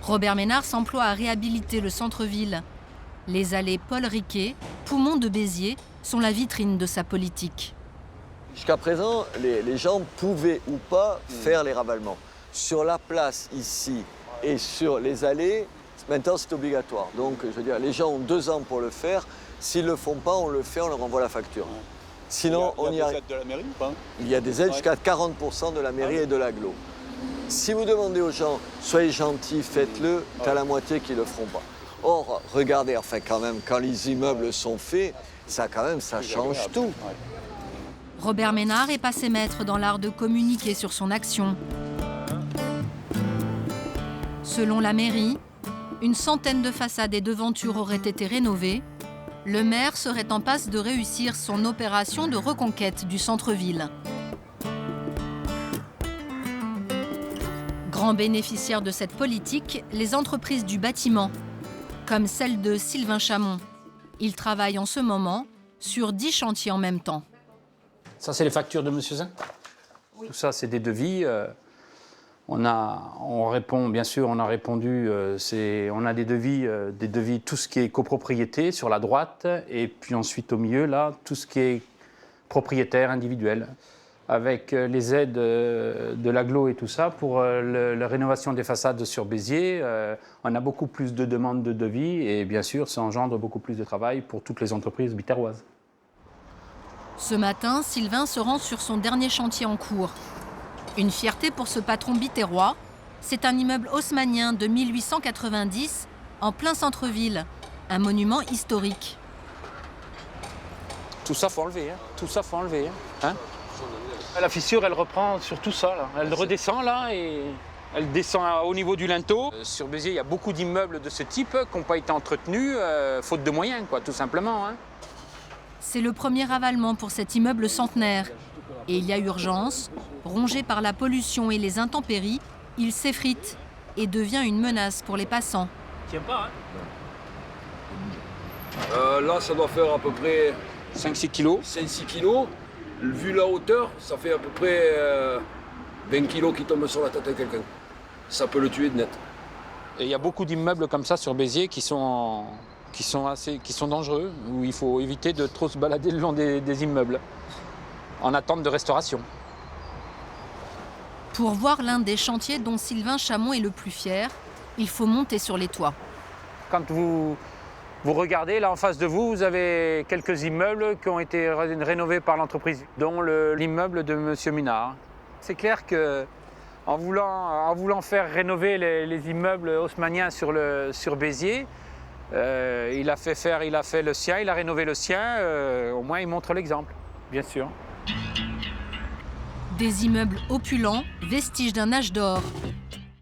Robert Ménard s'emploie à réhabiliter le centre-ville. Les allées Paul Riquet, poumon de Béziers, sont la vitrine de sa politique. Jusqu'à présent, les gens pouvaient ou pas faire les ravalements. Sur la place ici et sur les allées, maintenant c'est obligatoire. Donc je veux dire, les gens ont 2 ans pour le faire. S'ils ne le font pas, on le fait, on leur envoie la facture. Sinon, Il y a des aides de la mairie ou pas? Il y a des aides jusqu'à 40% de la mairie et de l'agglo. Si vous demandez aux gens, soyez gentils, faites-le, t'as la moitié qui ne le feront pas. Or, regardez, enfin quand même, quand les immeubles sont faits, ça change tout. Robert Ménard est passé maître dans l'art de communiquer sur son action. Selon la mairie, une centaine de façades et devantures auraient été rénovées. Le maire serait en passe de réussir son opération de reconquête du centre-ville. Grand bénéficiaire de cette politique, les entreprises du bâtiment, comme celle de Sylvain Chamon. Il travaille en ce moment sur 10 chantiers en même temps. Ça, c'est les factures de M. Zin. Oui. Tout ça, c'est des devis. On répond, bien sûr, on a répondu, on a des devis, tout ce qui est copropriété sur la droite, et puis ensuite au milieu, là, tout ce qui est propriétaire individuel, avec les aides de l'agglo et tout ça, pour la rénovation des façades sur Béziers, on a beaucoup plus de demandes de devis, et bien sûr, ça engendre beaucoup plus de travail pour toutes les entreprises biterroises. Ce matin, Sylvain se rend sur son dernier chantier en cours. Une fierté pour ce patron biterrois, c'est un immeuble haussmannien de 1890 en plein centre-ville, un monument historique. Tout ça, faut enlever, hein. Tout ça, faut enlever, hein. La fissure, elle reprend sur tout ça, là. Elle redescend, là, et elle descend au niveau du linteau. Sur Béziers, il y a beaucoup d'immeubles de ce type qui n'ont pas été entretenus, faute de moyens, quoi, tout simplement, hein. C'est le premier ravalement pour cet immeuble centenaire. Et il y a urgence. Rongé par la pollution et les intempéries, il s'effrite et devient une menace pour les passants. Tiens pas, hein. Là, ça doit faire à peu près 5-6 kilos. 5-6 kilos. Vu la hauteur, ça fait à peu près 20 kilos qui tombent sur la tête de quelqu'un. Ça peut le tuer de net. Et il y a beaucoup d'immeubles comme ça sur Béziers qui sont dangereux, où il faut éviter de trop se balader le long des immeubles, en attente de restauration. Pour voir l'un des chantiers dont Sylvain Chamon est le plus fier, il faut monter sur les toits. Quand vous regardez, là en face de vous, vous avez quelques immeubles qui ont été rénovés par l'entreprise, dont l'immeuble de M. Minard. C'est clair qu'en voulant faire rénover les immeubles haussmanniens sur Béziers, il a fait le sien, il a rénové le sien, au moins il montre l'exemple, bien sûr. Des immeubles opulents, vestiges d'un âge d'or.